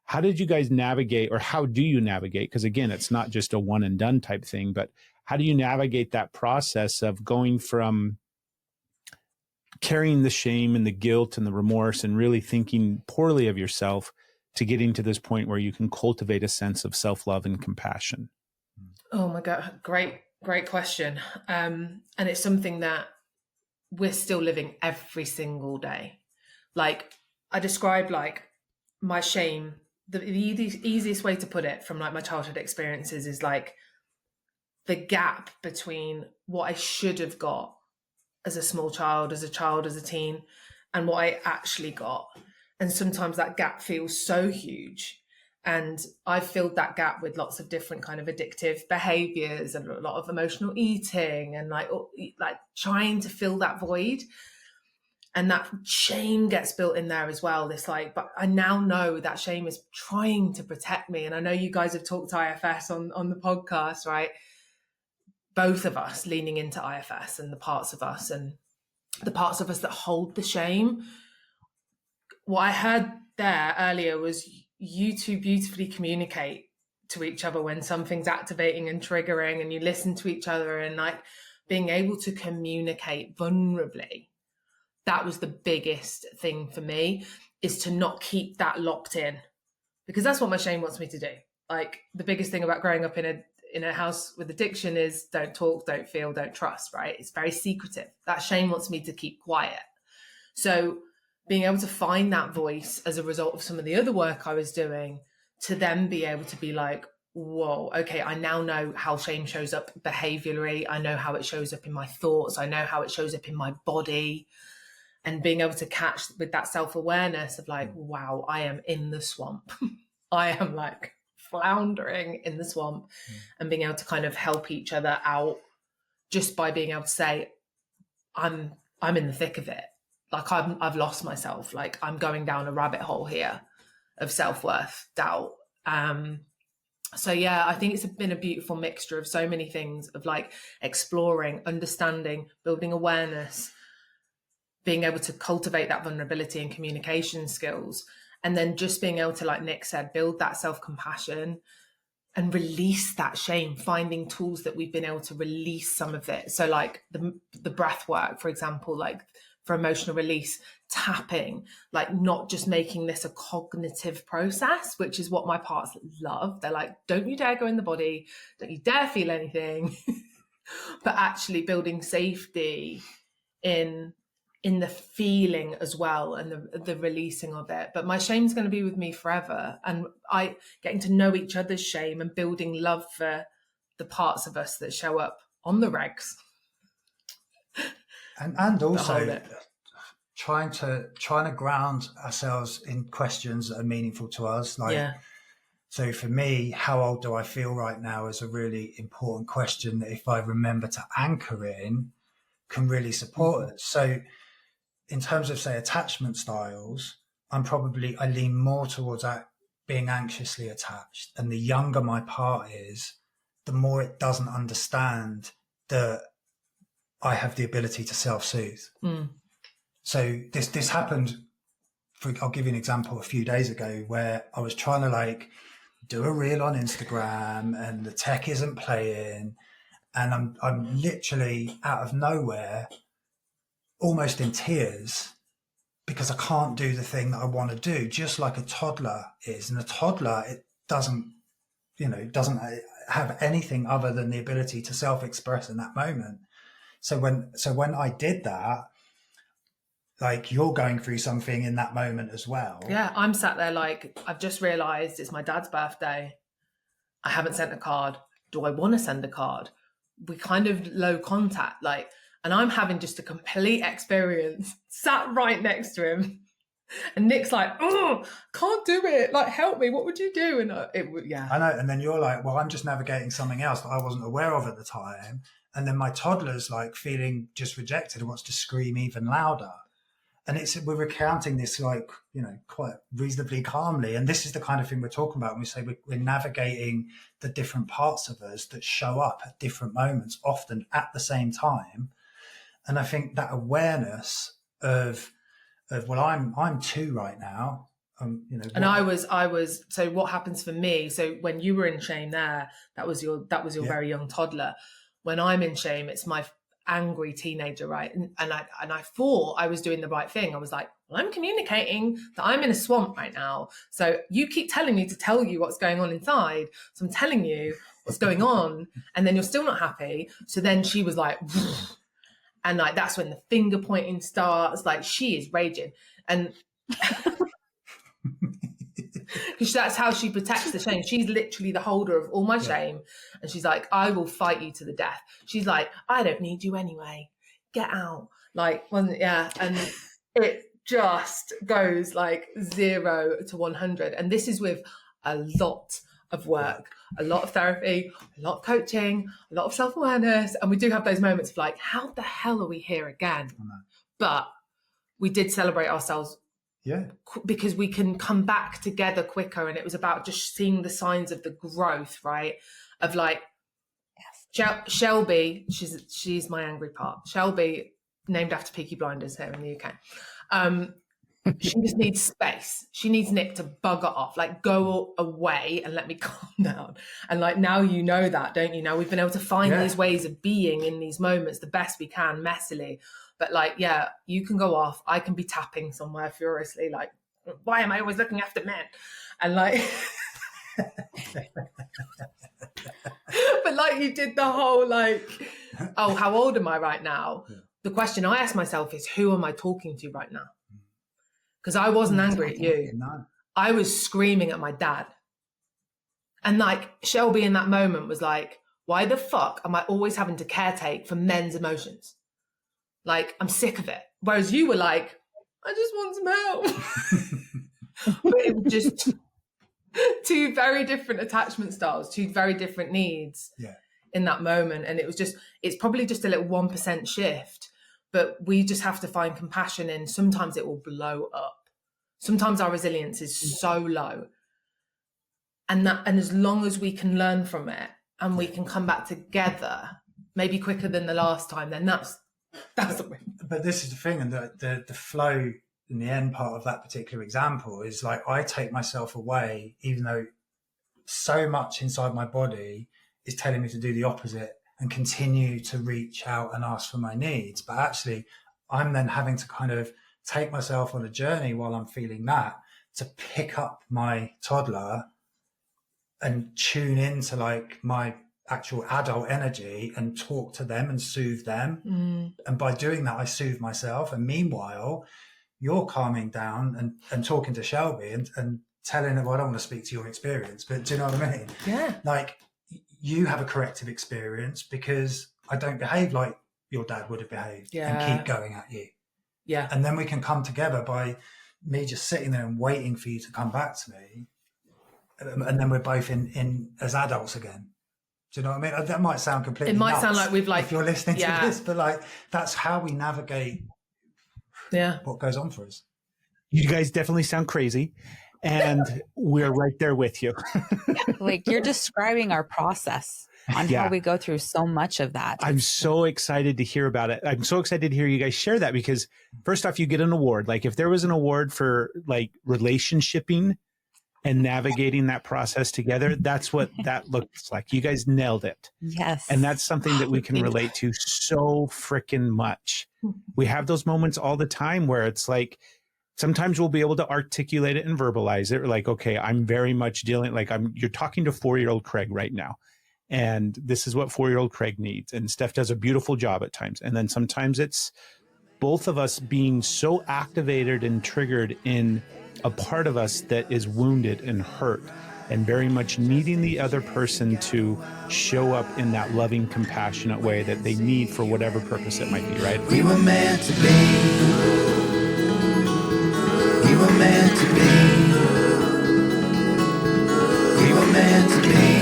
How did you guys navigate, or how do you navigate? Because again, it's not just a one and done type thing, but how do you navigate that process of going from carrying the shame and the guilt and the remorse and really thinking poorly of yourself to getting to this point where you can cultivate a sense of self-love and compassion? Oh my God. Great question. And it's something that we're still living every single day. Like I describe like my shame, the easiest way to put it from like my childhood experiences is like the gap between what I should have got as a small child, as a teen, and what I actually got. And sometimes that gap feels so huge. And I've filled that gap with lots of different kind of addictive behaviors and a lot of emotional eating and like trying to fill that void. And that shame gets built in there as well. This like, but I now know that shame is trying to protect me. And I know you guys have talked IFS on the podcast, right? Both of us leaning into IFS and the parts of us that hold the shame. What I heard there earlier was you two beautifully communicate to each other when something's activating and triggering, and you listen to each other and like being able to communicate vulnerably. That was the biggest thing for me, is to not keep that locked in, because that's what my shame wants me to do. Like the biggest thing about growing up in a house with addiction is don't talk, don't feel, don't trust, right? It's very secretive. That shame wants me to keep quiet. So being able to find that voice as a result of some of the other work I was doing, to then be able to be like, whoa, okay, I now know how shame shows up behaviorally. I know how it shows up in my thoughts. I know how it shows up in my body. And being able to catch with that self-awareness of like, wow, I am in the swamp. I am like floundering in the swamp, and being able to kind of help each other out just by being able to say, I'm in the thick of it. Like I've lost myself. Like I'm going down a rabbit hole here of self-worth, doubt. So yeah, I think it's been a beautiful mixture of so many things, of like exploring, understanding, building awareness, being able to cultivate that vulnerability and communication skills, and then just being able to, like Nick said, build that self-compassion and release that shame, finding tools that we've been able to release some of it. So like the breath work, for example, like for emotional release, tapping, like not just making this a cognitive process, which is what my parts love. They're like, don't you dare go in the body, don't you dare feel anything, but actually building safety in the feeling as well, and the releasing of it. But my shame's going to be with me forever, and I getting to know each other's shame and building love for the parts of us that show up on the regs, and also trying to ground ourselves in questions that are meaningful to us. Like, yeah. So for me, how old do I feel right now is a really important question that if I remember to anchor in, can really support us. So in terms of, say, attachment styles, I lean more towards that being anxiously attached. And the younger my part is, the more it doesn't understand that I have the ability to self-soothe. So this happened, I'll give you an example, a few days ago, where I was trying to like do a reel on Instagram and the tech isn't playing. And I'm literally out of nowhere, almost in tears, because I can't do the thing that I want to do, just like a toddler is. And a toddler, it doesn't have anything other than the ability to self-express in that moment. So when I did that, like you're going through something in that moment as well. Yeah, I'm sat there like, I've just realised it's my dad's birthday. I haven't sent a card. Do I want to send a card? We kind of low contact, like, and I'm having just a complete experience, sat right next to him. And Nick's like, oh, can't do it. Like, help me. What would you do? And I know. And then you're like, well, I'm just navigating something else that I wasn't aware of at the time. And then my toddler's like feeling just rejected and wants to scream even louder. And we're recounting this like, quite reasonably calmly. And this is the kind of thing we're talking about when we say we're navigating the different parts of us that show up at different moments, often at the same time. And I think that awareness of well, I'm 2 right now. And I was, so what happens for me? So when you were in shame there, that was your very young toddler. When I'm in shame, it's my angry teenager, right? And I thought I was doing the right thing. I was like, well, I'm communicating that I'm in a swamp right now. So you keep telling me to tell you what's going on inside. So I'm telling you what's going on, and then you're still not happy. So then she was like, and like, that's when the finger pointing starts. Like, she is raging. And because that's how she protects the shame. She's literally the holder of all my shame. And she's like, I will fight you to the death. She's like, I don't need you anyway. Get out. Like, and it just goes like 0 to 100. And this is with a lot of work, a lot of therapy, a lot of coaching, a lot of self-awareness. And we do have those moments of like, how the hell are we here again? But we did celebrate ourselves. Yeah, because we can come back together quicker. And it was about just seeing the signs of the growth, right? Of like, Shelby, she's my angry part. Shelby, named after Peaky Blinders here in the UK. She just needs space. She needs Nick to bugger off, like go away and let me calm down. And like, now you know that, don't you? Now we've been able to find these ways of being in these moments the best we can, messily. But like, yeah, you can go off. I can be tapping somewhere furiously, like, why am I always looking after men? And like, but like, you did the whole like, oh, how old am I right now? Yeah. The question I ask myself is, who am I talking to right now? Because I wasn't angry at you. No. I was screaming at my dad. And like, Shelby in that moment was like, why the fuck am I always having to caretake for men's emotions? Like, I'm sick of it. Whereas you were like, I just want some help. But it was just two very different attachment styles, two very different needs in that moment. And it was just, it's probably just a little 1% shift, but we just have to find compassion in. Sometimes it will blow up. Sometimes our resilience is so low. And as long as we can learn from it and we can come back together, maybe quicker than the last time, then that's the win. But this is the thing, and the flow in the end part of that particular example is like, I take myself away, even though so much inside my body is telling me to do the opposite and continue to reach out and ask for my needs. But actually, I'm then having to kind of take myself on a journey while I'm feeling that, to pick up my toddler and tune into like my actual adult energy and talk to them and soothe them. And by doing that, I soothe myself. And meanwhile, you're calming down and talking to Shelby and telling her, well, I don't want to speak to your experience, but do you know what I mean? Yeah. Like, you have a corrective experience because I don't behave like your dad would have behaved and keep going at you. Yeah. And then we can come together by me just sitting there and waiting for you to come back to me. And then we're both in as adults again. Do you know what I mean? That might sound completely It might nuts sound like we've like, if you're listening to this, but like, that's how we navigate what goes on for us. You guys definitely sound crazy, and we're right there with you. Like, you're describing our process on how we go through so much of that. I'm so excited to hear about it. I'm so excited to hear you guys share that, because first off, you get an award. Like, if there was an award for like relationshiping and navigating that process together, that's what that looks like. You guys nailed it. Yes. And that's something that we can relate to so freaking much. We have those moments all the time where it's like, sometimes we'll be able to articulate it and verbalize it. Like, okay, I'm very much dealing, like you're talking to 4-year-old Craig right now. And this is what 4-year-old Craig needs. And Steph does a beautiful job at times. And then sometimes it's both of us being so activated and triggered in a part of us that is wounded and hurt, and very much needing the other person to show up in that loving, compassionate way that they need for whatever purpose it might be, right? We were meant to be. We were meant to be. We were meant to be.